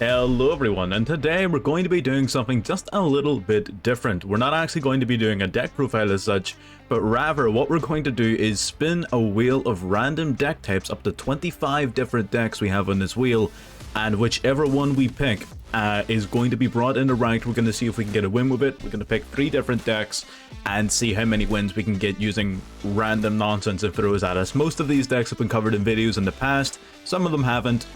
Hello everyone, and today we're going to be doing something just a little bit different. We're not actually going to be doing a deck profile as such, but rather what we're going to do is spin a wheel of random deck types, up to 25 different decks we have on this wheel, and whichever one we pick is going to be brought into ranked. We're going to see if we can get a win with it. We're going to pick 3 different decks and see how many wins we can get using random nonsense it throws at us. Most of these decks have been covered in videos in the past, some of them haven't.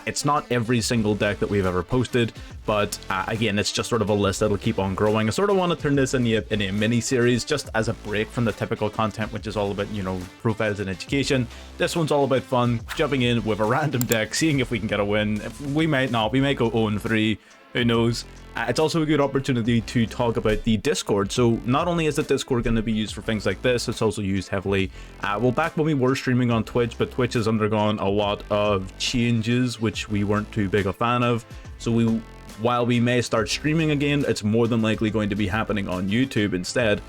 It's not every single deck that we've ever posted, but again, it's just sort of a list that'll keep on growing. I sort of want to turn this into a mini-series just as a break from the typical content, which is all about, you know, profiles and education. This one's all about fun, jumping in with a random deck, seeing if we can get a win. We might not, we might go 0-3, who knows. It's also a good opportunity to talk about the Discord. So not only is the Discord going to be used for things like this, it's also used heavily. Well, back when we were streaming on Twitch, but Twitch has undergone a lot of changes, which we weren't too big a fan of. So while we may start streaming again, it's more than likely going to be happening on YouTube instead.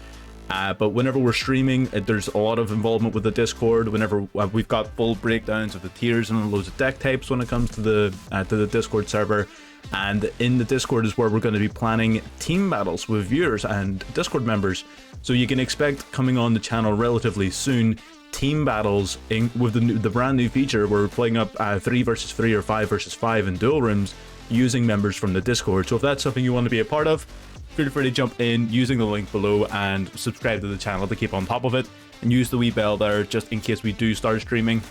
But whenever we're streaming, there's a lot of involvement with the Discord. Whenever we've got full breakdowns of the tiers and loads of deck types when it comes to the Discord server. And in the Discord is where we're going to be planning team battles with viewers and Discord members. So you can expect coming on the channel relatively soon team battles with the brand new feature where we're playing up 3 versus 3 or 5 versus 5 in duel rooms using members from the Discord. So if that's something you want to be a part of, feel free to jump in using the link below and subscribe to the channel to keep on top of it, and use the wee bell there just in case we do start streaming.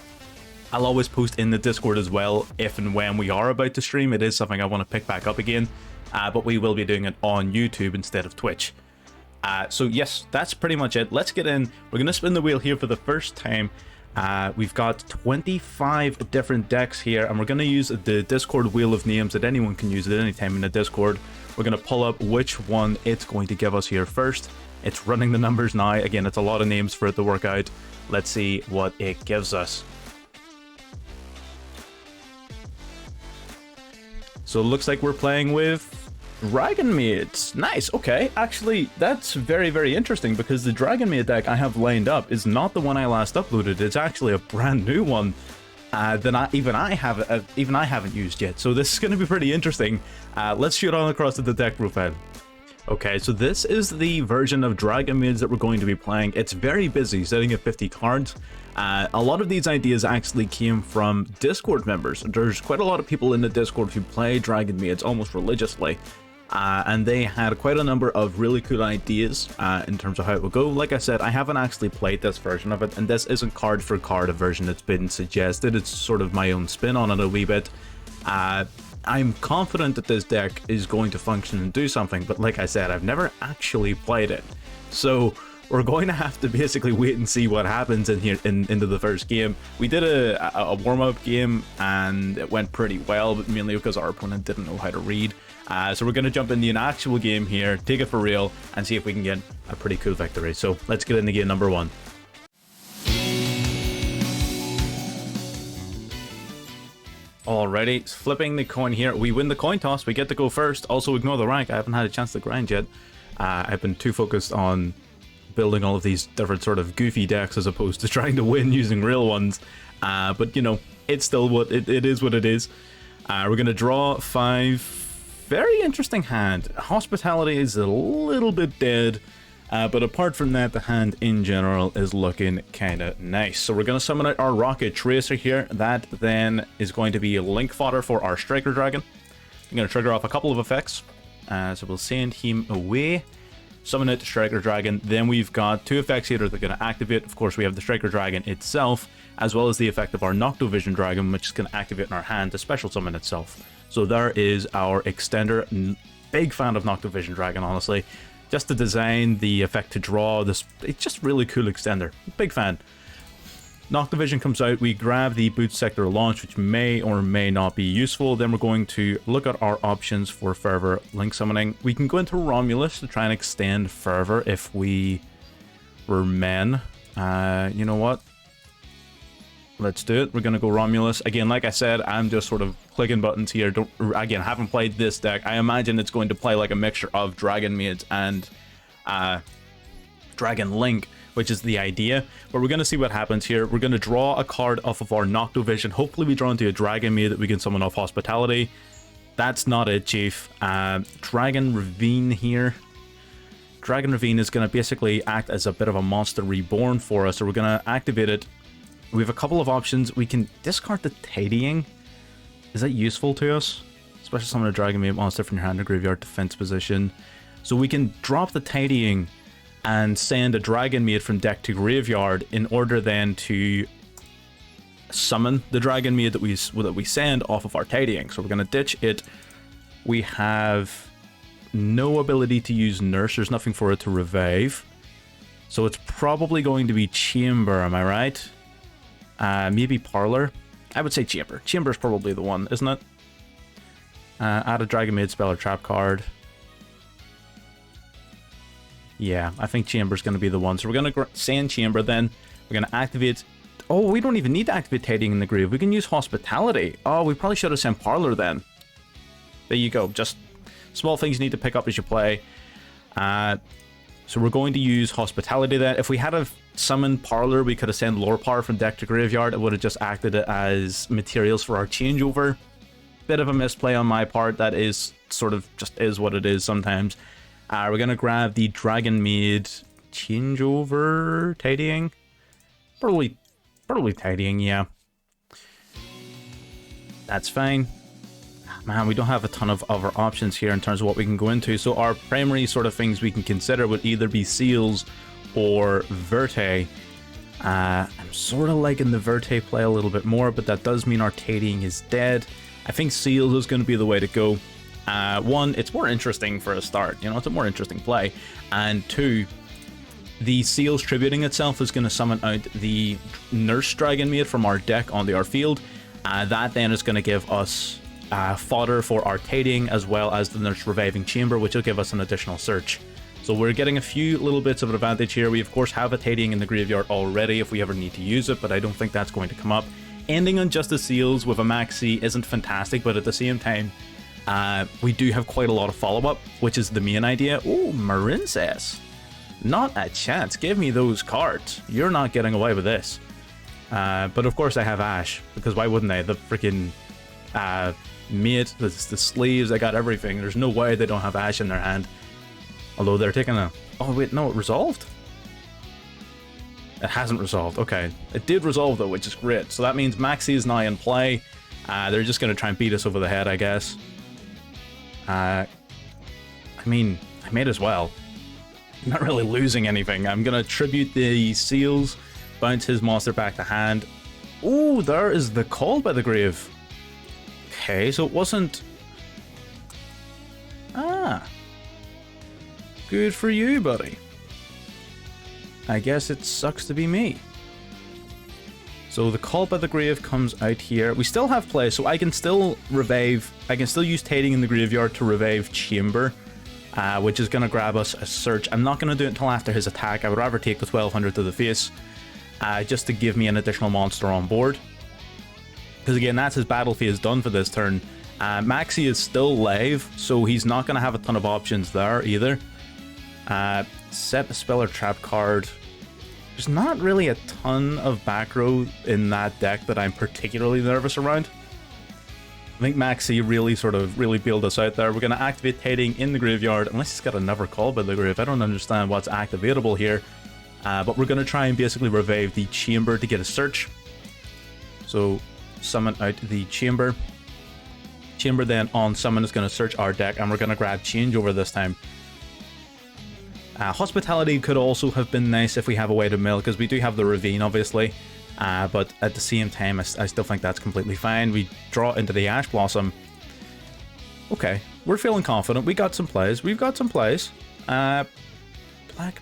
I'll always post in the Discord as well if and when we are about to stream. It is something I want to pick back up again, but we will be doing it on YouTube instead of Twitch. So yes, that's pretty much it. Let's get in. We're going to spin the wheel here for the first time. We've got 25 different decks here, and we're going to use the Discord wheel of names that anyone can use at any time in the Discord. We're going to pull up which one it's going to give us here first. It's running the numbers now. Again, it's a lot of names for it to work out. Let's see what it gives us. So it looks like we're playing with Dragon Maids. Nice, okay. actually, that's very, very interesting because the Dragon Maid deck I have lined up is not the one I last uploaded. It's actually a brand new one that even I haven't used yet. So this is going to be pretty interesting. Let's shoot on across to the deck profile. Okay, so this is the version of Dragon Maids that we're going to be playing. It's very busy, sitting at 50 cards. A lot of these ideas actually came from Discord members. There's quite a lot of people in the Discord who play Dragon Maids almost religiously. And they had quite a number of really cool ideas in terms of how it would go. Like I said, I haven't actually played this version of it, and this isn't card for card a version that's been suggested. It's sort of my own spin on it a wee bit. I'm confident that this deck is going to function and do something, but like I said, I've never actually played it. So we're going to have to basically wait and see what happens in here into the first game. We did a warm-up game and it went pretty well, but mainly because our opponent didn't know how to read. So we're going to jump into an actual game here, take it for real, and see if we can get a pretty cool victory. So let's get into game number 1. Alrighty, flipping the coin here. We win the coin toss, we get to go first. Also ignore the rank, I haven't had a chance to grind yet. I've been too focused on building all of these different sort of goofy decks as opposed to trying to win using real ones. But you know, it's still what it is what it is. We're gonna draw 5. Very interesting hand. Hospitality is a little bit dead. But apart from that, the hand in general is looking kind of nice. So we're going to summon out our Rocket Tracer here. That then is going to be link fodder for our Striker Dragon. I'm going to trigger off a couple of effects. So we'll send him away. Summon out the Striker Dragon. Then we've got 2 effects here that are going to activate. Of course, we have the Striker Dragon itself, as well as the effect of our Noctovision Dragon, which is going to activate in our hand to special summon itself. So there is our extender. Big fan of Noctovision Dragon, honestly. Just the design, the effect to draw, this, it's just really cool extender. Big fan. Noctovision comes out, we grab the Boot Sector Launch, which may or may not be useful. Then we're going to look at our options for further link summoning. We can go into Romulus to try and extend further if we were men. You know what? Let's do it. We're going to go Romulus. Again, like I said, I'm just sort of clicking buttons here. Again, haven't played this deck. I imagine it's going to play like a mixture of Dragon Maids and Dragon Link, which is the idea. But we're going to see what happens here. We're going to draw a card off of our Noctovision. Hopefully we draw into a Dragon Maid that we can summon off Hospitality. That's not it, Chief. Dragon Ravine here. Dragon Ravine is going to basically act as a bit of a monster reborn for us. So we're going to activate it. We have a couple of options. We can discard the Tidying. Is that useful to us? Especially summon a Dragon Maid monster from your hand to graveyard defense position. So we can drop the Tidying and send a Dragon Maid from deck to graveyard in order then to summon the Dragon Maid that we send off of our Tidying. So we're going to ditch it. We have no ability to use Nurse. There's nothing for it to revive. So it's probably going to be Chamber, am I right? Maybe Parlor? I would say Chamber. Chamber's probably the one, isn't it? Add a Dragon Maid spell or trap card. Yeah, I think Chamber's going to be the one. So we're going to send Chamber then. We're going to activate... Oh, we don't even need to activate Tidying in the grave. We can use Hospitality. Oh, we probably should have sent Parlor then. There you go. Just small things you need to pick up as you play. So we're going to use Hospitality then. If we had a summon Parlor, we could have sent Lore Power from deck to graveyard. It would have just acted as materials for our changeover. Bit of a misplay on my part. That is sort of just is what it is sometimes. We're going to grab the Dragon Maid changeover Tidying. Probably Tidying, yeah. That's fine. Man, we don't have a ton of other options here in terms of what we can go into. So our primary sort of things we can consider would either be Seals or Verte. I'm sort of liking the Verte play a little bit more, but that does mean our Tidying is dead. I think Seals is going to be the way to go. One, it's more interesting for a start. You know, it's a more interesting play. And two, the Seals tributing itself is going to summon out the Nurse Dragon Maid from our deck onto our field. That then is going to give us fodder for our Tidying as well as the Nurse Reviving Chamber, which will give us an additional search. So we're getting a few little bits of an advantage here. We of course have a Tidying in the graveyard already if we ever need to use it, but I don't think that's going to come up. Ending on just the Seals with a maxi isn't fantastic, but at the same time, we do have quite a lot of follow-up, which is the main idea. Oh, Marincess. Not a chance. Give me those cards. You're not getting away with this. But of course I have Ash, because why wouldn't I? The freaking maid, the sleeves, I got everything. There's no way they don't have Ash in their hand. Although they're taking a... Oh wait, no, it resolved? It hasn't resolved. Okay. It did resolve though, which is great. So that means Maxi is now in play. They're just going to try and beat us over the head, I guess. I mean, I may as well. I'm not really losing anything. I'm going to tribute the Seals, bounce his monster back to hand. Oh, there is the Call by the Grave. Okay, so it wasn't... Ah. Good for you, buddy. I guess it sucks to be me. So the Call by the Grave comes out here. We still have play, so I can still revive. I can still use Tidying in the graveyard to revive Chamber, which is going to grab us a search. I'm not going to do it until after his attack. I would rather take the 1200 to the face, just to give me an additional monster on board. Because again, that's his battle phase done for this turn. Maxi is still live, so he's not going to have a ton of options there either. Set a spell or trap card. There's not really a ton of back row in that deck that I'm particularly nervous around. I think Maxi really bailed us out there. We're going to activate Tidying in the graveyard, unless he's got another Call by the Grave. I don't understand what's activatable here. But we're going to try and basically revive the Chamber to get a search. So summon out the Chamber. Chamber then on summon is going to search our deck, and we're going to grab Changeover this time. Hospitality could also have been nice if we have a way to mill, because we do have the Ravine, obviously. But at the same time, I still think that's completely fine. We draw into the Ash Blossom. Okay, we're feeling confident. We got some plays. We've got some plays. Black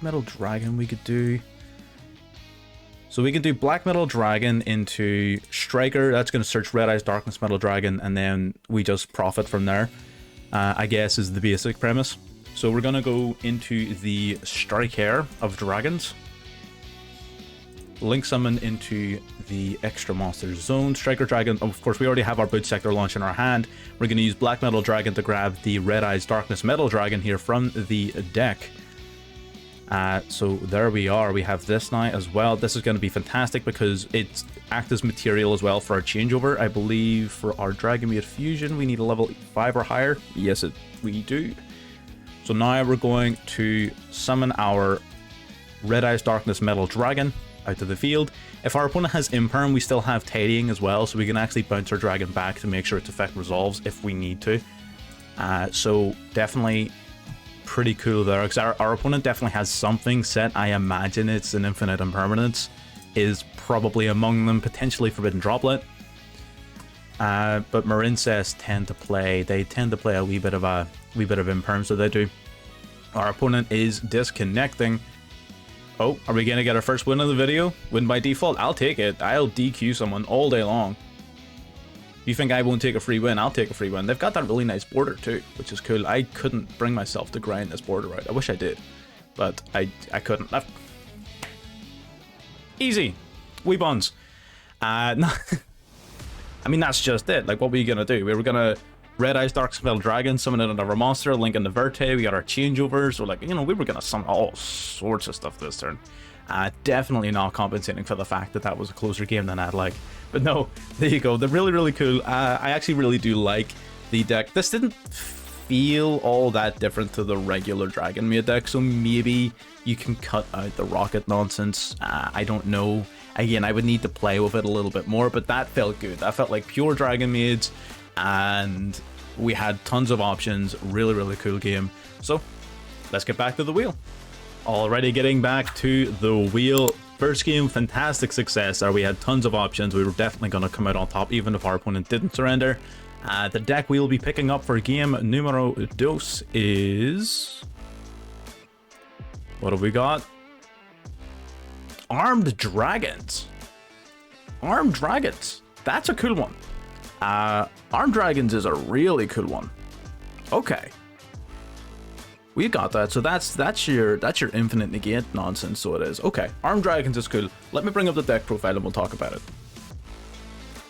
Metal Dragon we could do. So we can do Black Metal Dragon into Striker. That's going to search Red Eyes Darkness Metal Dragon, and then we just profit from there, I guess is the basic premise. So we're going to go into the Striker of Dragons. Link Summon into the Extra Monster Zone. Striker Dragon, of course, we already have our Boot Sector launch in our hand. We're going to use Black Metal Dragon to grab the Red Eyes Darkness Metal Dragon here from the deck. So there we are. We have this now as well. This is going to be fantastic because it's acts as material as well for our changeover. I believe for our Dragonmaid Fusion, we need a level 5 or higher. Yes, we do. So now we're going to summon our Red Eyes Darkness Metal Dragon out to the field. If our opponent has Imperm, we still have Tidying as well, so we can actually bounce our dragon back to make sure its effect resolves if we need to. So definitely pretty cool there, because our opponent definitely has something set. I imagine it's an Infinite Impermanence is probably among them, potentially Forbidden Droplet. But Marincess tend to play a wee bit of Imperm, so they do. Our opponent is disconnecting. Oh, are we gonna get our first win of the video? Win by default? I'll take it. I'll DQ someone all day long. You think I won't take a free win? I'll take a free win. They've got that really nice border too, which is cool. I couldn't bring myself to grind this border out. I wish I did, but I couldn't. Easy. Wee buns. No. I mean, that's just it. Like, what were you gonna do? We were gonna Red Eyes Darkspell Dragon, summon another monster, link in the Verte, we got our changeovers, so like, you know, we were gonna summon all sorts of stuff this turn. Definitely not compensating for the fact that that was a closer game than I'd like. But no, there you go. They're really, really cool. I actually really do like the deck. This didn't feel all that different to the regular Dragonmaid deck, so maybe you can cut out the rocket nonsense. I don't know. Again, I would need to play with it a little bit more, but that felt good. That felt like pure Dragonmaids, and we had tons of options. Really, really cool game. So let's get back to the wheel. Already getting back to the wheel. First game, fantastic success there. We had tons of options. We were definitely going to come out on top even if our opponent didn't surrender. The deck we'll be picking up for game numero dos is... what have we got? Armed Dragons. Armed Dragons. That's a cool one. Armed Dragons is a really cool one. Okay. We got that. So that's your infinite negate nonsense, so it is. Okay. Armed Dragons is cool. Let me bring up the deck profile and we'll talk about it.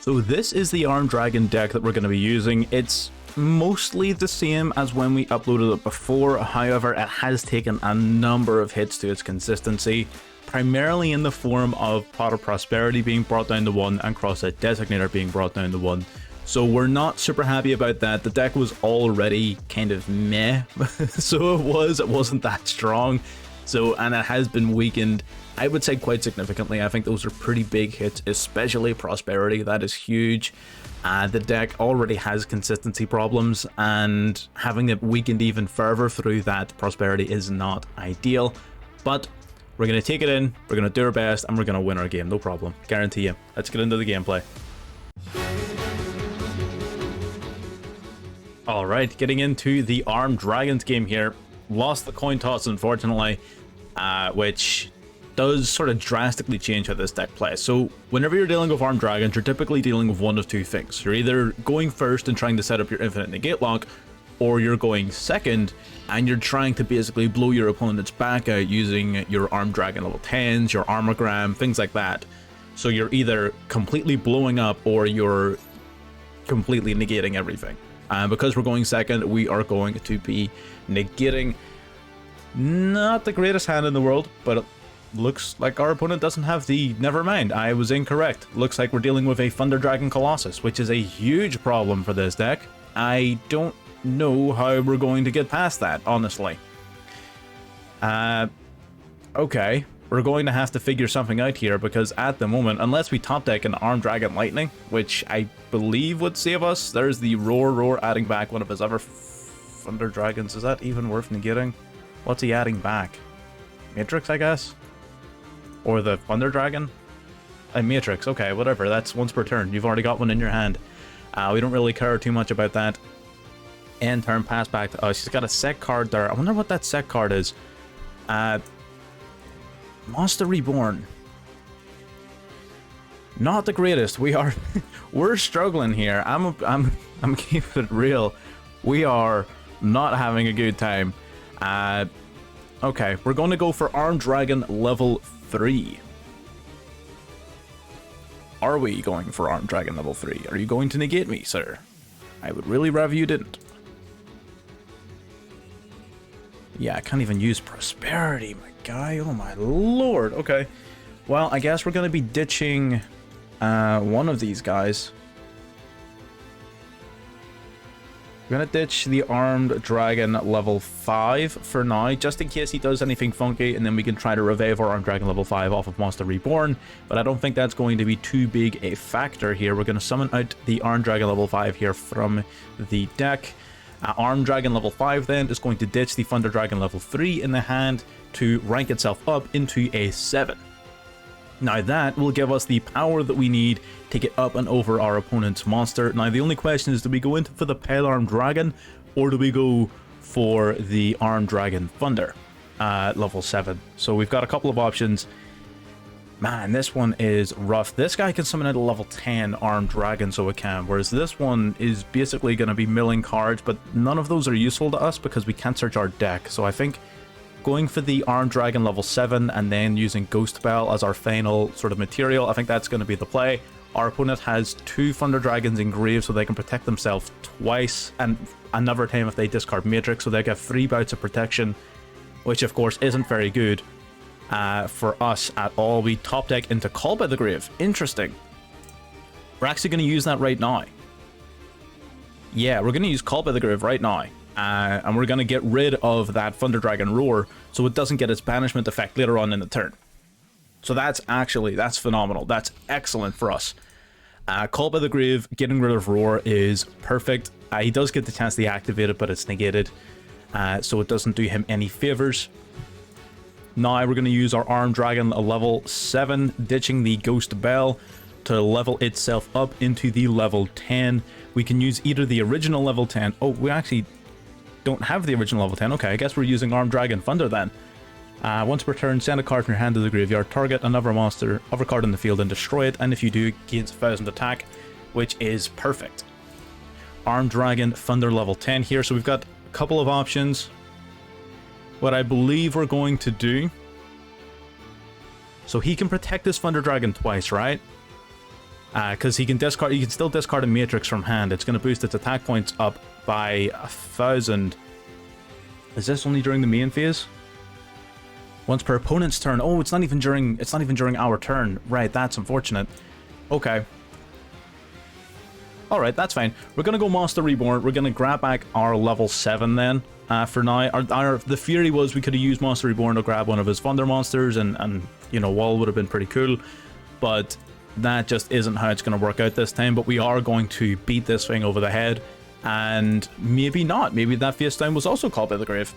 So this is the Armed Dragon deck that we're going to be using. It's mostly the same as when we uploaded it before. However, it has taken a number of hits to its consistency, primarily in the form of Pot of Prosperity being brought down to 1 and Cross-Site Designator being brought down to 1. So we're not super happy about that. The deck was already kind of meh, so it wasn't that strong. So, and it has been weakened, I would say, quite significantly. I think those are pretty big hits, especially Prosperity. That is huge. The deck already has consistency problems, and having it weakened even further through that Prosperity is not ideal. But we're going to take it in, we're going to do our best, and we're going to win our game, no problem. Guarantee you. Let's get into the gameplay. Alright, getting into the Armed Dragons game here. Lost the coin toss, unfortunately, which does sort of drastically change how this deck plays. So whenever you're dealing with Armed Dragons, you're typically dealing with one of two things. You're either going first and trying to set up your infinite negate lock, or you're going second and you're trying to basically blow your opponent's back out using your Armed Dragon level 10s, your Armogram, things like that. So you're either completely blowing up or you're completely negating everything. Because we're going second, we are going to be negating. Not the greatest hand in the world, but it looks like our opponent doesn't have the... Never mind, I was incorrect. Looks like we're dealing with a Thunder Dragon Colossus, which is a huge problem for this deck. I don't know how we're going to get past that, honestly. Okay. We're going to have to figure something out here, because at the moment, unless we top deck an Armed Dragon Lightning, which I believe would save us, there's the Roar adding back one of his other Thunder Dragons. Is that even worth negating? What's he adding back? Matrix, I guess? Or the Thunder Dragon? Matrix, okay, whatever. That's once per turn. You've already got one in your hand. We don't really care too much about that. End turn, pass back. Oh, she's got a set card there. I wonder what that set card is. Monster Reborn. Not the greatest. We're struggling here. I'm keeping it real. We are not having a good time. Okay, we're going to go for Armed Dragon level 3. Are we going for Armed Dragon level 3? Are you going to negate me, sir? I would really rather you didn't. Yeah, I can't even use Prosperity. My guy. Oh my lord. Okay. Well, I guess we're going to be ditching one of these guys. We're going to ditch the Armed Dragon level 5 for now, just in case he does anything funky, and then we can try to revive our Armed Dragon level 5 off of Monster Reborn, but I don't think that's going to be too big a factor here. We're going to summon out the Armed Dragon level 5 here from the deck. Armed Dragon level 5 then is going to ditch the Thunder Dragon level 3 in the hand to rank itself up into a 7. Now that will give us the power that we need to get up and over our opponent's monster. Now the only question is, do we go into for the Pale Armed Dragon, or do we go for the Armed Dragon Thunder level 7? So we've got a couple of options. Man, this one is rough. This guy can summon out a level 10 Armed Dragon, so it can, whereas this one is basically going to be milling cards, but none of those are useful to us because we can't search our deck. So I think going for the Armed Dragon level 7 and then using Ghost Bell as our final sort of material, I think that's going to be the play. Our opponent has 2 Thunder Dragons in grave, so they can protect themselves twice, and another time if they discard Matrix, so they get 3 bouts of protection, which of course isn't very good for us at all. We top deck into Call by the Grave. Interesting. We're actually going to use that right now. Yeah, we're going to use Call by the Grave right now. And we're going to get rid of that Thunder Dragon Roar so it doesn't get its banishment effect later on in the turn. So that's phenomenal. That's excellent for us. Call by the Grave, getting rid of Roar is perfect. He does get the chance to deactivate it, but it's negated. So it doesn't do him any favors. Now we're going to use our Armed Dragon level 7, ditching the Ghost Bell to level itself up into the level 10. We can use either the original level 10. Oh, we actually don't have the original level 10. Okay, I guess we're using Armed Dragon Thunder then. Once per turn, send a card from your hand to the graveyard, target another monster, other card in the field, and destroy it, and if you do, it gains 1000 attack, which is perfect. Armed Dragon Thunder level 10 here, so we've got a couple of options. What I believe we're going to do, so he can protect this Thunder Dragon twice, right? Because he can still discard a Matrix from hand. It's going to boost its attack points up by 1000. Is this only during the main phase? Once per opponent's turn. Oh, it's not even during our turn. Right, that's unfortunate. Okay. Alright, that's fine. We're going to go Monster Reborn. We're going to grab back our level 7 then. For now, the theory was we could have used Monster Reborn to grab one of his Thunder monsters, and you know, Wall would have been pretty cool. But that just isn't how it's going to work out this time. But we are going to beat this thing over the head. And maybe not. Maybe that face down was also Called by the Grave.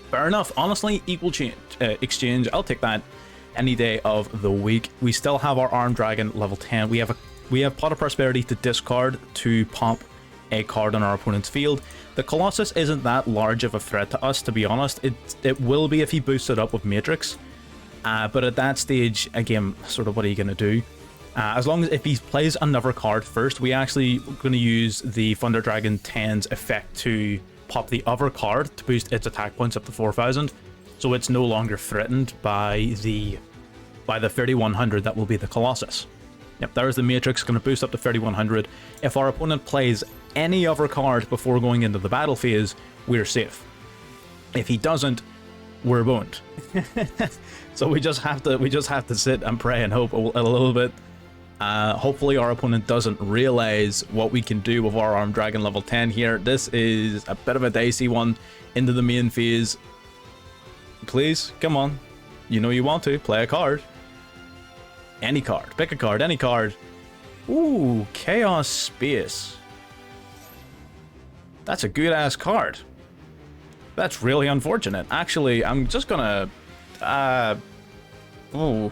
Fair enough. Honestly, equal exchange. I'll take that any day of the week. We still have our Armed Dragon level 10. We have Pot of Prosperity to discard to pop a card on our opponent's field. The Colossus isn't that large of a threat to us, to be honest. It will be if he boosts it up with Matrix. But at that stage, again, sort of what are you going to do? As long as if he plays another card first, we actually going to use the Thunder Dragon 10's effect to pop the other card to boost its attack points up to 4000. So it's no longer threatened by the 3100 that will be the Colossus. Yep, there's the Matrix, going to boost up to 3100. If our opponent plays any other card before going into the battle phase, we're safe. If he doesn't, we're boned. So we just have to sit and pray and hope a little bit. Hopefully our opponent doesn't realize what we can do with our Armed Dragon level 10 here. This is a bit of a dicey one into the main phase. Please, come on. You know you want to. Play a card. Any card. Pick a card. Any card. Ooh, Chaos Space. That's a good-ass card. That's really unfortunate. Actually, I'm just gonna... oh,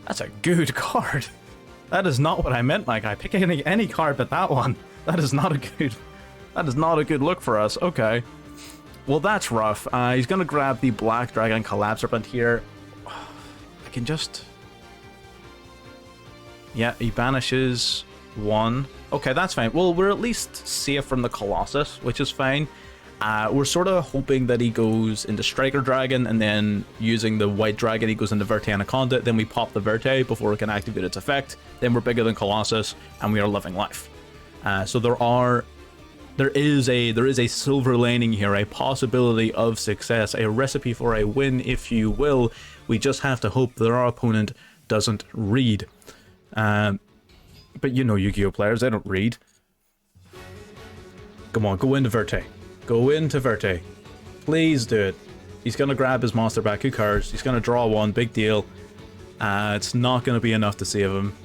that's a good card. That is not what I meant, my guy. Pick any card but that one. That is not a good look for us. Okay. Well, that's rough. He's gonna grab the Black Dragon Collapse Serpent here. I can just... Yeah, he banishes one. Okay, that's fine. Well, we're at least safe from the Colossus, which is fine. We're sort of hoping that he goes into Striker Dragon, and then using the White Dragon, he goes into Verte Anaconda. Then we pop the Verte before it can activate its effect. Then we're bigger than Colossus, and we are living life. So there are there is a silver lining here, a possibility of success, a recipe for a win, if you will. We just have to hope that our opponent doesn't read. But you know Yu-Gi-Oh players, they don't read. Come on, go into Verte. Go into Verte. Please do it. He's going to grab his monster back. Who cares? He's going to draw one. Big deal. It's not going to be enough to save him.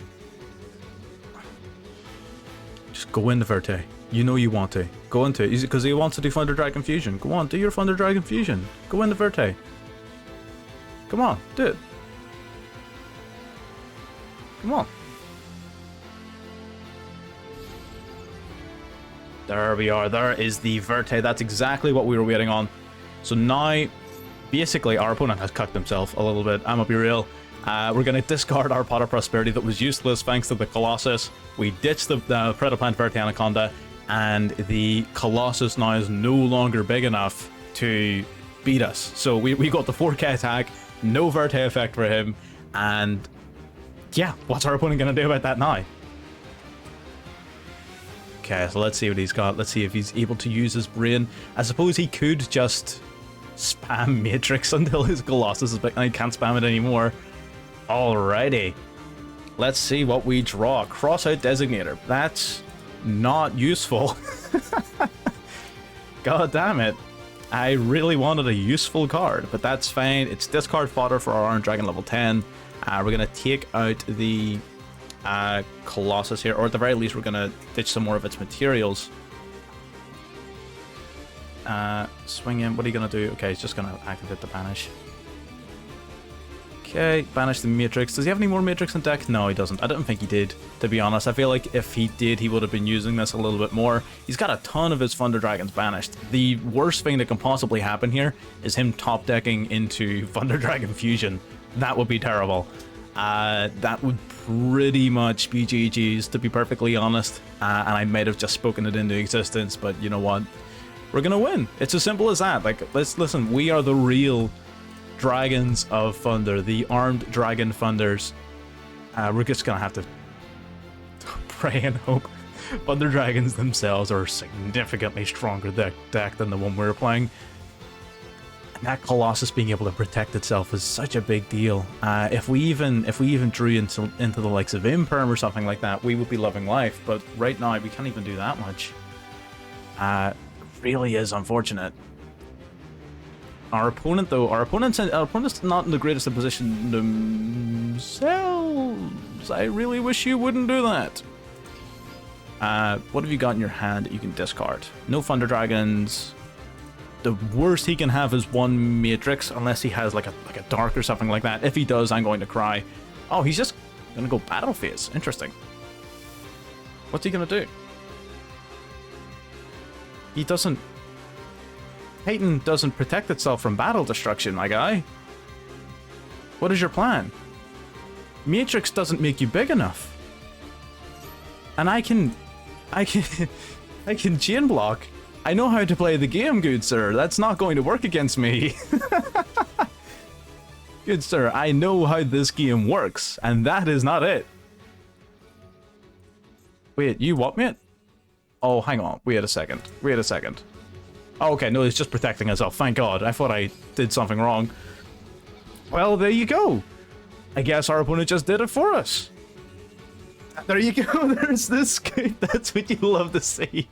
Just go into Verte. You know you want to. Go into it. Because he wants to do Thunder Dragon Fusion. Go on, do your Thunder Dragon Fusion. Go into Verte. Come on, do it. Come on. There we are. There is the Verte. That's exactly what we were waiting on. So now, basically, our opponent has cucked himself a little bit. I'm gonna be real. We're going to discard our Pot of Prosperity that was useless thanks to the Colossus. We ditched the Predaplant Verte Anaconda, and the Colossus now is no longer big enough to beat us. So we got the 4K attack, no Verte effect for him, and yeah, what's our opponent going to do about that now? Okay, so let's see what he's got. Let's see if he's able to use his brain. I suppose he could just spam Matrix until his Colossus is big and he can't spam it anymore. Alrighty. Let's see what we draw. Crossout Designator. That's not useful. God damn it. I really wanted a useful card, but that's fine. It's discard fodder for our Iron Dragon level 10. We're going to take out the Colossus here, or at the very least we're going to ditch some more of its materials. Swing in. What are you going to do? Okay, he's just going to activate the banish. Okay, banish the Matrix. Does he have any more Matrix in deck? No, he doesn't. I don't think he did, to be honest. I feel like if he did, he would have been using this a little bit more. He's got a ton of his Thunder Dragons banished. The worst thing that can possibly happen here is him top decking into Thunder Dragon Fusion. That would be terrible. That would pretty much be GG's, to be perfectly honest. And I might have just spoken it into existence, but you know what? We're gonna win. It's as simple as that. Like, listen, we are the real Dragons of Thunder, the armed dragon thunders. We're just gonna have to pray and hope Thunder Dragons themselves are significantly stronger deck than the one we're playing. And that Colossus being able to protect itself is such a big deal. If we even drew into the likes of Imperm or something like that, we would be loving life. But right now we can't even do that much. Really is unfortunate. Our opponent, though, our opponent's not in the greatest of position themselves. I really wish you wouldn't do that. What have you got in your hand that you can discard? No Thunder Dragons. The worst he can have is one Matrix, unless he has like a Dark or something like that. If he does, I'm going to cry. Oh, he's just gonna go Battle Phase. Interesting. What's he gonna do? He doesn't... Titan doesn't protect itself from battle destruction, my guy. What is your plan? Matrix doesn't make you big enough. And I can chain block. I know how to play the game, good sir. That's not going to work against me. Good sir, I know how this game works, and that is not it. Wait, you what, mate? Oh, hang on. Wait a second. Wait a second. Oh, okay, no, he's just protecting himself. Thank God. I thought I did something wrong. Well, there you go. I guess our opponent just did it for us. There you go. There's this scoop. That's what you love to see.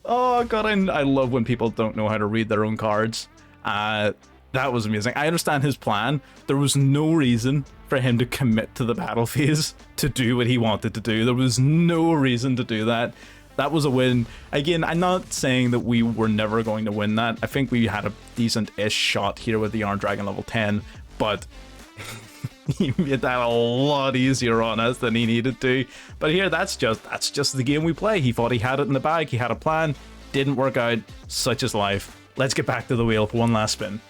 Oh, God, I love when people don't know how to read their own cards. That was amazing. I understand his plan. There was no reason for him to commit to the battle phase to do what he wanted to do. There was no reason to do that. That was a win. Again, I'm not saying that we were never going to win that. I think we had a decent-ish shot here with the Iron Dragon level 10, but he made that a lot easier on us than he needed to. But here, that's just the game we play. He thought he had it in the bag. He had a plan. Didn't work out. Such is life. Let's get back to the wheel for one last spin.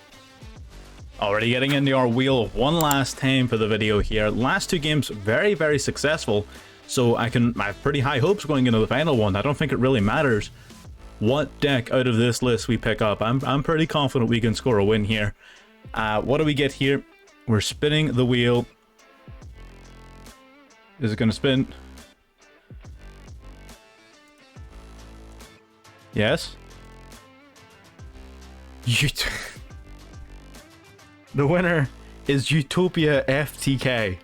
Already getting into our wheel one last time for the video here. Last two games, very, very successful. So I have pretty high hopes going into the final one. I don't think it really matters what deck out of this list we pick up. I'm pretty confident we can score a win here. What do we get here? We're spinning the wheel. Is it going to spin? Yes? The winner is Utopia FTK.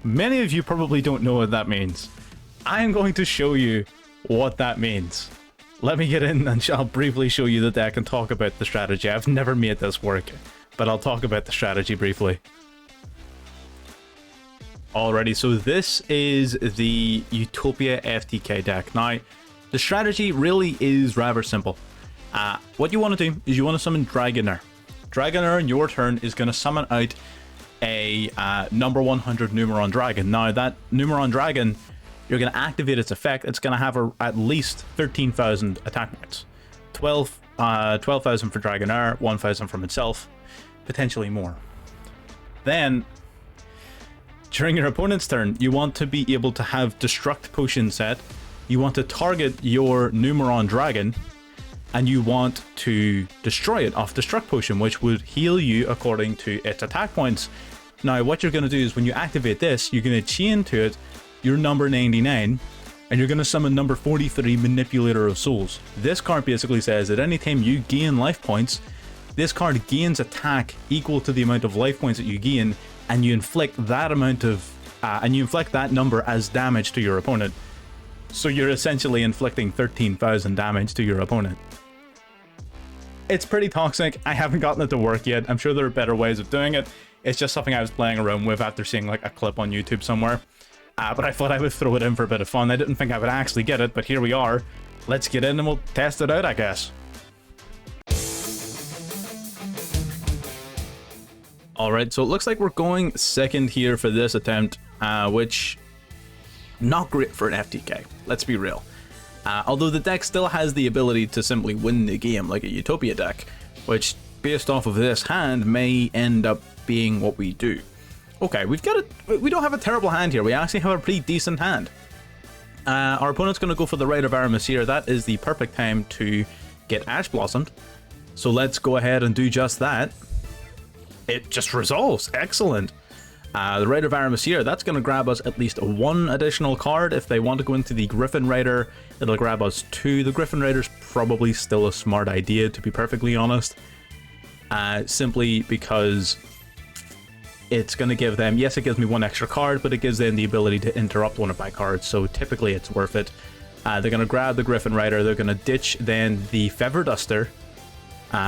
Many of you probably don't know what that means. I am going to show you what that means. Let me get in and I'll briefly show you the deck and talk about the strategy. I've never made this work, but I'll talk about the strategy briefly. Alrighty, so this is the Utopia FTK deck. Now, the strategy really is rather simple. What you want to do is you want to summon Dragonair. Dragonair on your turn is going to summon out a number 100 Numeron Dragon. Now, that Numeron Dragon, you're going to activate its effect. It's going to have at least 13,000 attack points. 12,000 for Dragonair, 1,000 from itself, potentially more. Then, during your opponent's turn, you want to be able to have Destruct Potion set. You want to target your Numeron Dragon, and you want to destroy it off Destruct Potion, which would heal you according to its attack points. Now, what you're going to do is when you activate this, you're going to chain to it your number 99, and you're going to summon number 43, Manipulator of Souls. This card basically says that anytime you gain life points, this card gains attack equal to the amount of life points that you gain, and you inflict that amount of, that number as damage to your opponent. So you're essentially inflicting 13,000 damage to your opponent. It's pretty toxic. I haven't gotten it to work yet. I'm sure there are better ways of doing it. It's just something I was playing around with after seeing like a clip on YouTube somewhere. But I thought I would throw it in for a bit of fun. I didn't think I would actually get it, but here we are. Let's get in and we'll test it out, I guess. Alright, so it looks like we're going second here for this attempt, which, not great for an FTK, let's be real. Although the deck still has the ability to simply win the game like a Utopia deck, which, based off of this hand, may end up being what we do. Okay, we don't have a terrible hand here, we actually have a pretty decent hand. Our opponent's going to go for the Rite of Aramis here. That is the perfect time to get Ash Blossomed, so let's go ahead and do just that. It just resolves. Excellent. The Rite of Aramis here, that's going to grab us at least one additional card. If they want to go into the Griffin Rider, it'll grab us two. The Griffin Rider's probably still a smart idea, to be perfectly honest. Simply because it's going to give them, yes, it gives me one extra card, but it gives them the ability to interrupt one of my cards, so typically it's worth it. They're going to grab the Griffin Rider, they're going to ditch then the Feather Duster,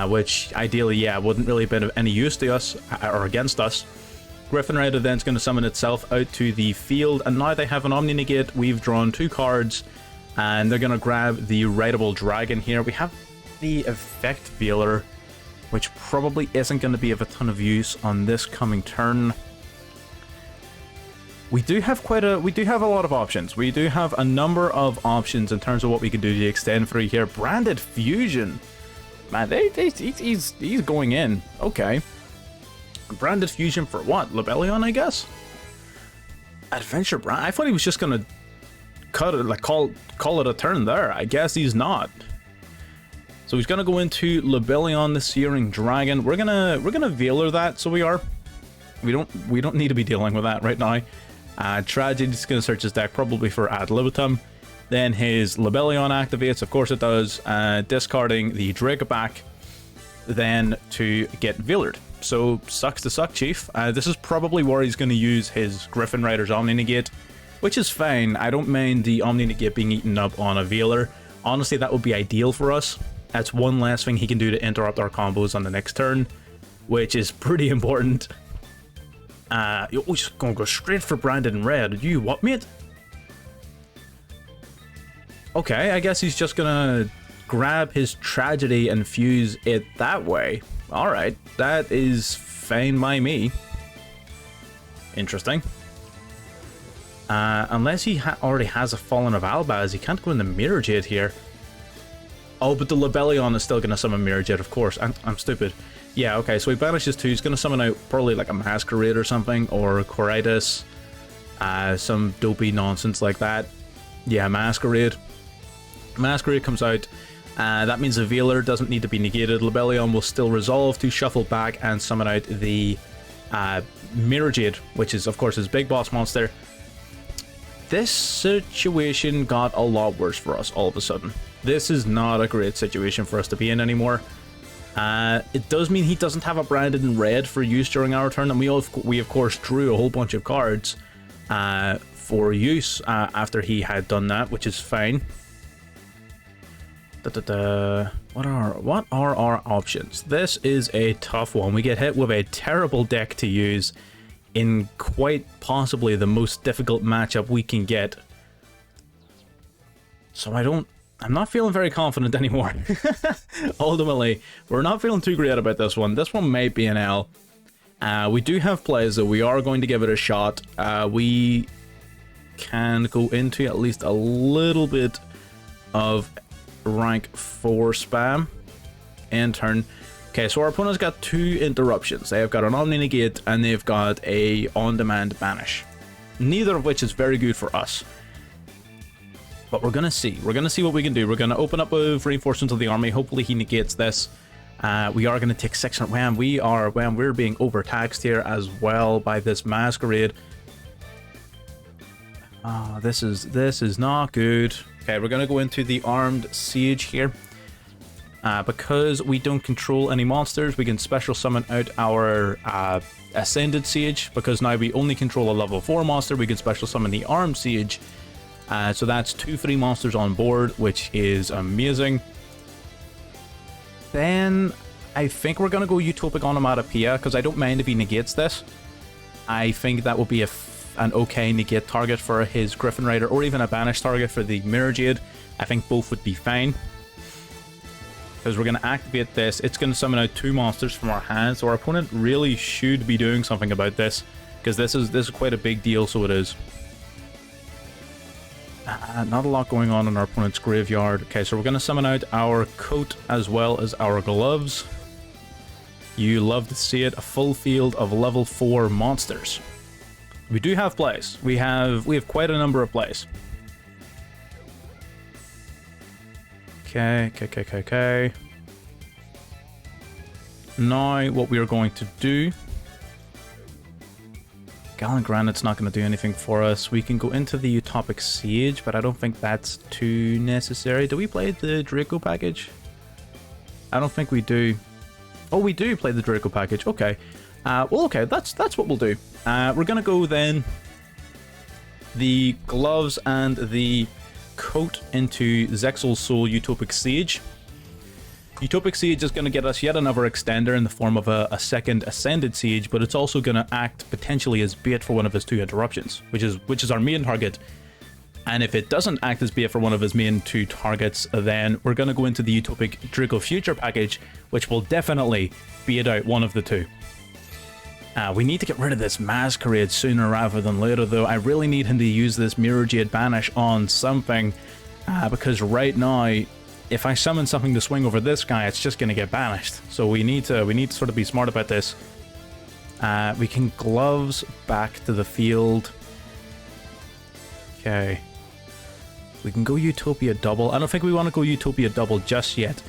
which ideally, yeah, wouldn't really have been of any use to us, or against us. Griffin Rider then is going to summon itself out to the field, and now they have an Omni Negate. We've drawn two cards, and they're going to grab the Rideable Dragon here. We have the Effect Veiler, which probably isn't going to be of a ton of use on this coming turn. We do have a lot of options. We do have a number of options in terms of what we can do to extend through here. Branded Fusion. Man, he's going in. Okay. Branded Fusion for what? Lebellion, I guess? Adventure Brand? I thought he was just gonna cut it, like call it a turn there. I guess he's not. So he's gonna go into Lebellion, the Searing Dragon. We're gonna Veiler that, so we are. We don't need to be dealing with that right now. Tragedy's gonna search his deck probably for Ad Libitum. Then his Lebellion activates, of course it does, discarding the Dracoback, then to get Veilered. So, sucks to suck, Chief. This is probably where he's going to use his Griffin Rider's Omni Negate, which is fine. I don't mind the Omni Negate being eaten up on a Veiler. Honestly, that would be ideal for us. That's one less thing he can do to interrupt our combos on the next turn, which is pretty important. He's going to go straight for Branded in Red. You what, mate? Okay, I guess he's just going to grab his Tragedy and fuse it that way. Alright, that is fine by me. Interesting. Unless he already has a Fallen of Albaz, he can't go in the Mirror Jade here. Oh, but the Lebellion is still going to summon Mirror Jade, of course. I'm stupid. Yeah, okay, so he banishes two. He's going to summon out probably like a Masquerade or something, or Quiritis. Some dopey nonsense like that. Yeah, Masquerade. Masquerade comes out. That means the Veiler doesn't need to be negated. Lebellion will still resolve to shuffle back and summon out the Mirror Jade, which is, of course, his big boss monster. this situation got a lot worse for us all of a sudden. This is not a great situation for us to be in anymore. It does mean he doesn't have a branded in red for use during our turn, and we of course drew a whole bunch of cards for use after he had done that, which is fine. What are our options? This is a tough one. We get hit with a terrible deck to use in quite possibly the most difficult matchup we can get. So I'm not feeling very confident anymore. Ultimately, we're not feeling too great about this one. This one might be an L. We do have plays, so we are going to give it a shot. We can go into at least a little bit of rank 4 spam in turn. Okay, so our opponent's got 2 interruptions. They have got an Omni Negate and they've got a on-demand banish. Neither of which is very good for us. But we're gonna see. We're gonna see what we can do. We're gonna open up with reinforcements of the army. Hopefully he negates this. We are gonna take 600. We're being overtaxed here as well by this masquerade. This is not good. Okay, we're gonna go into the armed siege here. Because we don't control any monsters, we can special summon out our ascended siege. Because now we only control a level 4 monster, we can special summon the armed siege. So that's 2 free monsters on board, which is amazing. Then I think we're gonna go Utopic Onomatopoeia, because I don't mind if he negates this. I think that would be an okay negate target for his Griffin Rider, or even a banish target for the Mirror Jade. I think both would be fine. Because we're going to activate this. It's going to summon out 2 monsters from our hand, so our opponent really should be doing something about this. Because this is quite a big deal, so it is. Not a lot going on in our opponent's graveyard. Okay, so we're going to summon out our coat as well as our gloves. You love to see it. A full field of level 4 monsters. We do have plays. We have quite a number of plays. Okay. Now, what we are going to do... Gallant Granite's not going to do anything for us. We can go into the Utopic Siege, but I don't think that's too necessary. Do we play the Draco package? I don't think we do. Oh, we do play the Draco package. Okay. Well, okay, that's what we'll do. We're going to go then the gloves and the coat into Zexal's Soul Utopic Siege. Utopic Siege is going to get us yet another extender in the form of a second Ascended Siege, but it's also going to act potentially as bait for one of his 2 interruptions, which is our main target. And if it doesn't act as bait for one of his main 2 targets, then we're going to go into the Utopic Draco Future package, which will definitely bait out one of the 2. We need to get rid of this Masquerade sooner rather than later, though. I really need him to use this Mirror Jade Banish on something, because right now, if I summon something to swing over this guy, it's just going to get banished. So we need to sort of be smart about this. We can gloves back to the field. Okay. We can go Utopia double. I don't think we want to go Utopia double just yet.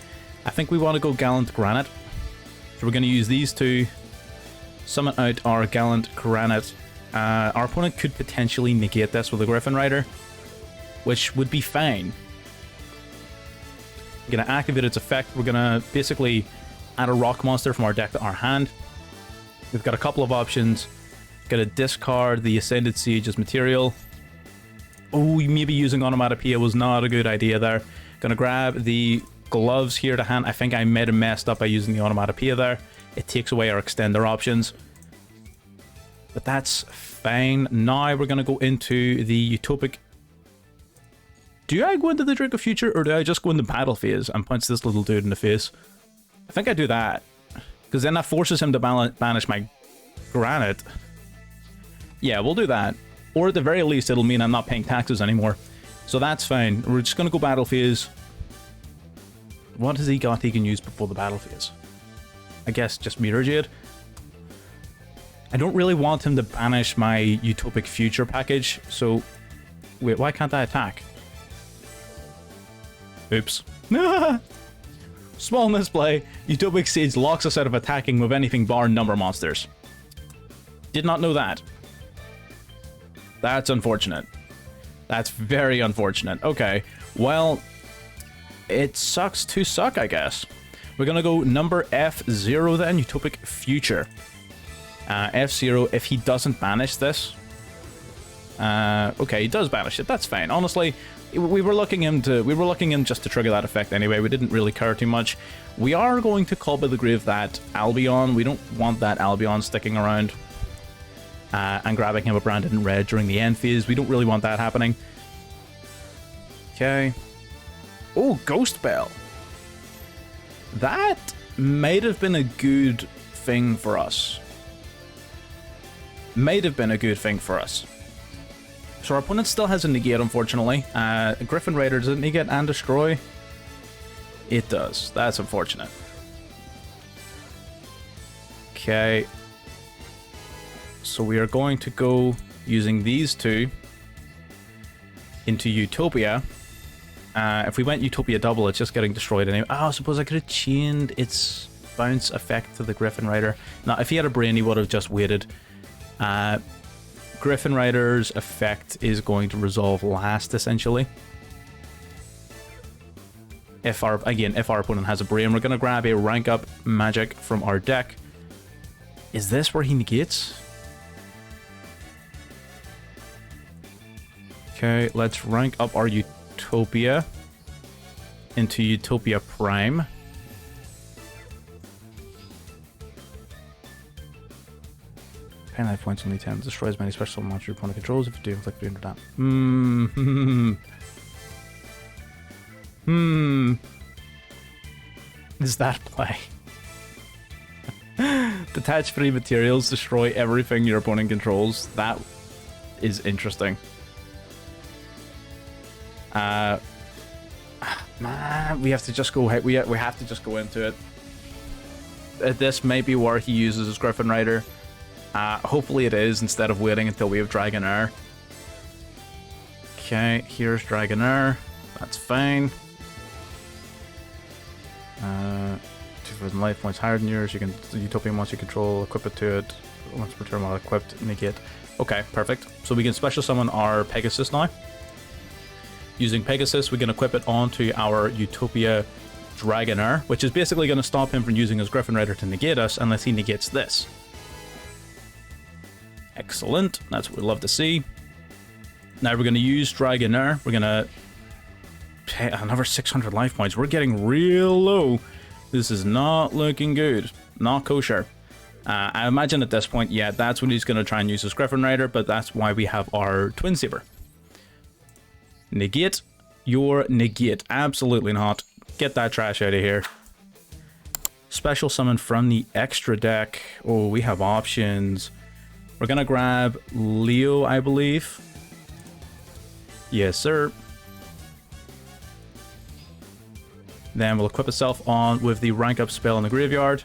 I think we want to go Gallant Granite. So we're going to use these 2. Summon out our Gallant Granite. Our opponent could potentially negate this with a Griffin Rider, which would be fine. We're going to activate its effect. We're going to basically add a rock monster from our deck to our hand. We've got a couple of options. Going to discard the Ascended Siege as material. Oh, maybe using Onomatopoeia was not a good idea there. Going to grab the gloves here to hand. I think I might have messed up by using the Onomatopoeia there. It takes away our extender options. But that's fine. Now we're going to go into the Utopic... Do I go into the Draco Future, or do I just go into Battle Phase and punch this little dude in the face? I think I do that. Because then that forces him to banish my Granite. Yeah, we'll do that. Or at the very least, it'll mean I'm not paying taxes anymore. So that's fine. We're just going to go Battle Phase. What has he got he can use before the Battle Phase? I guess just Mirror Jade. I don't really want him to banish my Utopic Future package, so... Wait, why can't I attack? Oops. Small misplay. Utopic Siege locks us out of attacking with anything bar number monsters. Did not know that. That's unfortunate. That's very unfortunate. Okay, well, it sucks to suck, I guess. We're gonna go number F0 then, Utopic Future. F0, if he doesn't banish this. Okay, he does banish it. That's fine. Honestly, we were looking him just to trigger that effect anyway. We didn't really care too much. We are going to call by the grave that Albion. We don't want that Albion sticking around and grabbing him a branded in red during the end phase. We don't really want that happening. Okay. Oh, Ghost Bell. That might have been a good thing for us. Might have been a good thing for us. So our opponent still has a negate, unfortunately. Griffin Raider, does it negate and destroy? It does. That's unfortunate. Okay. So we are going to go using these two into Utopia. If we went Utopia double, it's just getting destroyed anyway. Oh, I suppose I could have chained its bounce effect to the Griffin Rider. Now, if he had a brain, he would have just waited. Griffin Rider's effect is going to resolve last, essentially. If our opponent has a brain, we're going to grab a rank up magic from our deck. Is this where he negates? Okay, let's rank up our Utopia into Utopia Prime. Pay 9 points, only 10. Destroys many special monsters your opponent controls if you do inflict 300 damage. Is that play? Detach 3 materials, destroy everything your opponent controls. That is interesting. Man, we have to just go. We have to just go into it. This may be where he uses his Griffin Rider. Hopefully it is, instead of waiting until we have Dragonair. Okay, here's Dragonair. That's fine. 2,000 life points higher than yours. You can Utopian once you control, equip it to it. Once per turn while equipped, negate. Okay, perfect. So we can special summon our Pegasus now. Using Pegasus, we can equip it onto our Utopia Dragonair, which is basically going to stop him from using his Griffin Rider to negate us unless he negates this. Excellent. That's what we love to see. Now we're going to use Dragonair. We're going to pay another 600 life points. We're getting real low. This is not looking good. Not kosher. I imagine at this point, yeah, that's when he's going to try and use his Griffin Rider, but that's why we have our Twin Saber. Negate your negate. Absolutely not. Get that trash out of here. Special summon from the extra deck. Oh, we have options. We're gonna grab Leo, I believe. Yes, sir. Then we'll equip itself on with the rank up spell in the graveyard,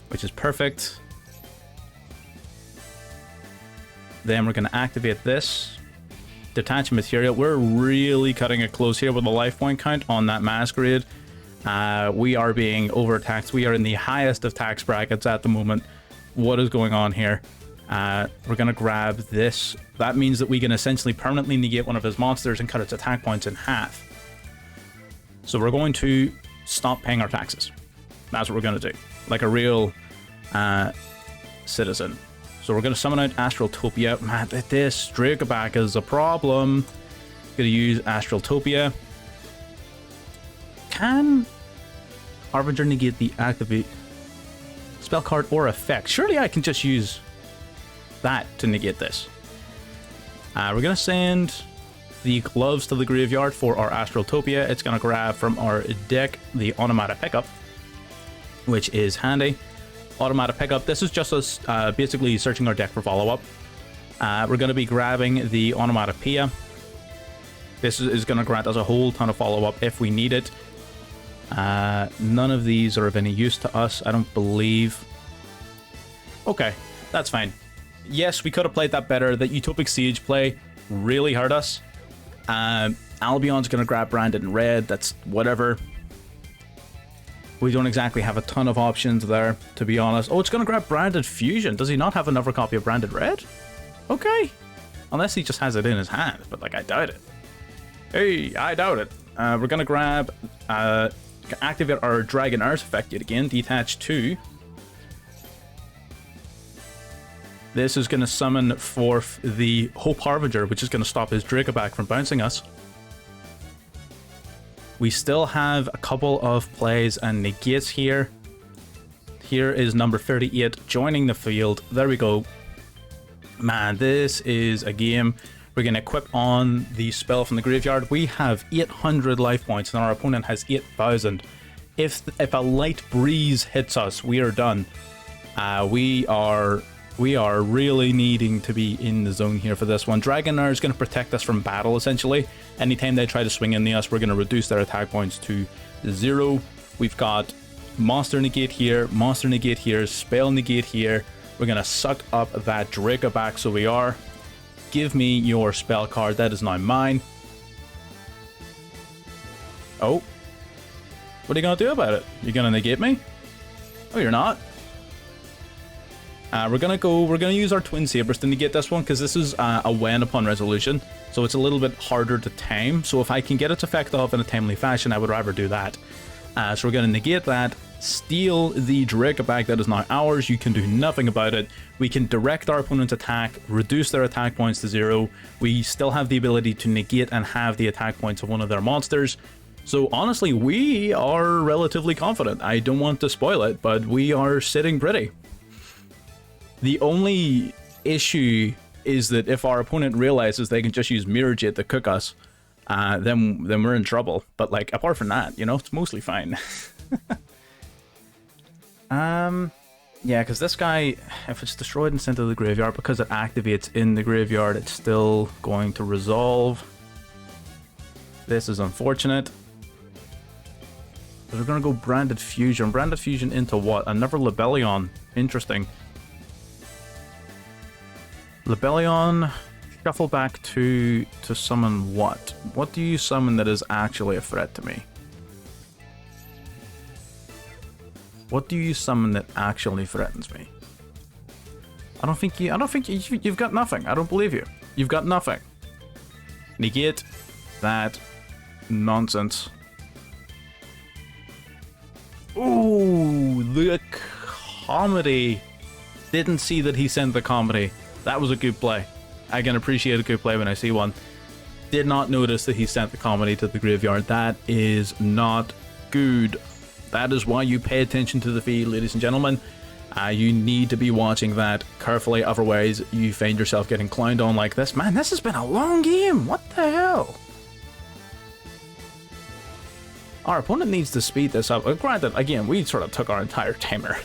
which is perfect. Then we're gonna activate this. Detach material. We're really cutting it close here with the life point count on that Masquerade. We are being overtaxed. We are in the highest of tax brackets at the moment. What is going on here? We're going to grab this. That means that we can essentially permanently negate one of his monsters and cut its attack points in half. So we're going to stop paying our taxes. That's what we're going to do. Like a real citizen. So we're going to summon out Astraltopia. Man, this Dracoback is a problem. Going to use Astraltopia. Can Harbinger negate the activate spell card or effect? Surely I can just use that to negate this. We're going to send the gloves to the graveyard for our Astraltopia. It's going to grab from our deck the Automata Pickup, which is handy. Automata Pickup. This is just us basically searching our deck for follow-up. We're going to be grabbing the Onomatopoeia. This is going to grant us a whole ton of follow-up if we need it. None of these are of any use to us, I don't believe. Okay, that's fine. Yes, we could have played that better. That Utopic Siege play really hurt us. Albion's going to grab Branded in red. That's whatever. We don't exactly have a ton of options there, to be honest. Oh, it's going to grab Branded Fusion. Does he not have another copy of Branded Red? Okay. Unless he just has it in his hand, but like I doubt it. Hey, I doubt it. We're gonna grab, activate our Dragon Artifact yet again, detach 2. This is gonna summon forth the Hope Harbinger, which is gonna stop his Dracoback from bouncing us. We still have a couple of plays and negates here. Here is number 38 joining the field. There we go. Man, this is a game. We're going to equip on the spell from the graveyard. We have 800 life points and our opponent has 8,000. If a light breeze hits us, we are done. We are really needing to be in the zone here for this one. Dragonair is going to protect us from battle, essentially. Anytime they try to swing into us, we're going to reduce their attack points to 0. We've got Monster Negate here, Spell Negate here. We're going to suck up that Dracoback, so we are. Give me your spell card. That is now mine. Oh. What are you going to do about it? You're going to negate me? Oh, you're not. We're gonna use our Twin Sabers to negate this one, because this is a when upon resolution, so it's a little bit harder to time. So if I can get its effect off in a timely fashion, I would rather do that. So we're gonna negate that, steal the Dracoback that is now ours. You can do nothing about it. We can direct our opponent's attack, reduce their attack points to 0. We still have the ability to negate and have the attack points of one of their monsters. So honestly, we are relatively confident. I don't want to spoil it, but we are sitting pretty. The only issue is that if our opponent realizes they can just use Mirror Jade to cook us, then we're in trouble. But like, apart from that, you know, it's mostly fine. Yeah, because this guy, if it's destroyed and sent to the graveyard, because it activates in the graveyard, it's still going to resolve. This is unfortunate. But we're going to go Branded Fusion. Branded Fusion into what? Another Libellion. Interesting. Libellion, shuffle back to summon what? What do you summon that is actually a threat to me? What do you summon that actually threatens me? You've got nothing. I don't believe you. You've got nothing. Negate that nonsense. Ooh, the comedy. Didn't see that he sent the comedy. That was a good play. I can appreciate a good play when I see one. Did not notice that he sent the comedy to the graveyard. That is not good. That is why you pay attention to the feed, ladies and gentlemen. You need to be watching that carefully, otherwise you find yourself getting clowned on like this. Man, this has been a long game. What the hell? Our opponent needs to speed this up. Granted, again, we sort of took our entire timer.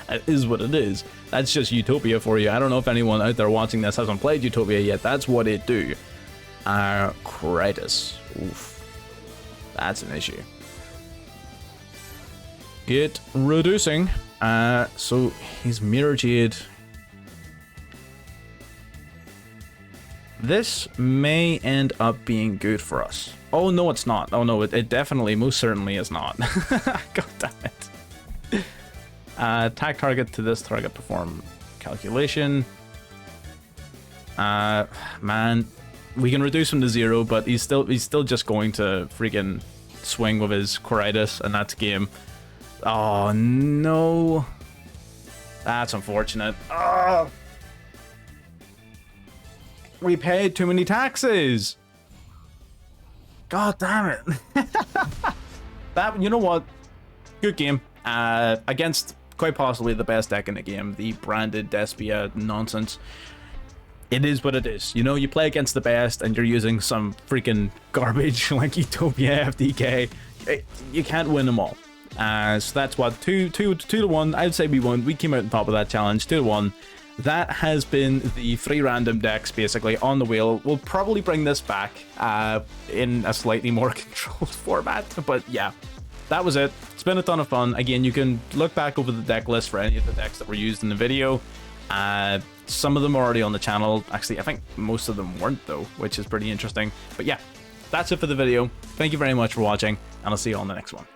It is what it is. That's just Utopia for you. I don't know if anyone out there watching this hasn't played Utopia yet. That's what it do. Kratos. Oof. That's an issue. It reducing. So he's Mirror Jade. This may end up being good for us. Oh no, it's not. Oh no, it definitely, most certainly is not. God damn it. Tag target to this target, perform calculation. Man, we can reduce him to 0, but he's still just going to freaking swing with his Kratos, and that's game. Oh no, that's unfortunate. Oh, we paid too many taxes. God damn it. That, you know what? Good game. Against quite possibly the best deck in the game, the branded Despia nonsense. It is what it is. You know, you play against the best and you're using some freaking garbage like Utopia FDK. You can't win them all. So that's what, 2-1. I'd say we won. We came out on top of that challenge, 2-1. That has been the 3 random decks basically on the wheel. We'll probably bring this back in a slightly more controlled format, but yeah. That was it. It's been a ton of fun. Again, you can look back over the deck list for any of the decks that were used in the video. Some of them are already on the channel. Actually, I think most of them weren't though, which is pretty interesting. But yeah, that's it for the video. Thank you very much for watching, and I'll see you on the next one.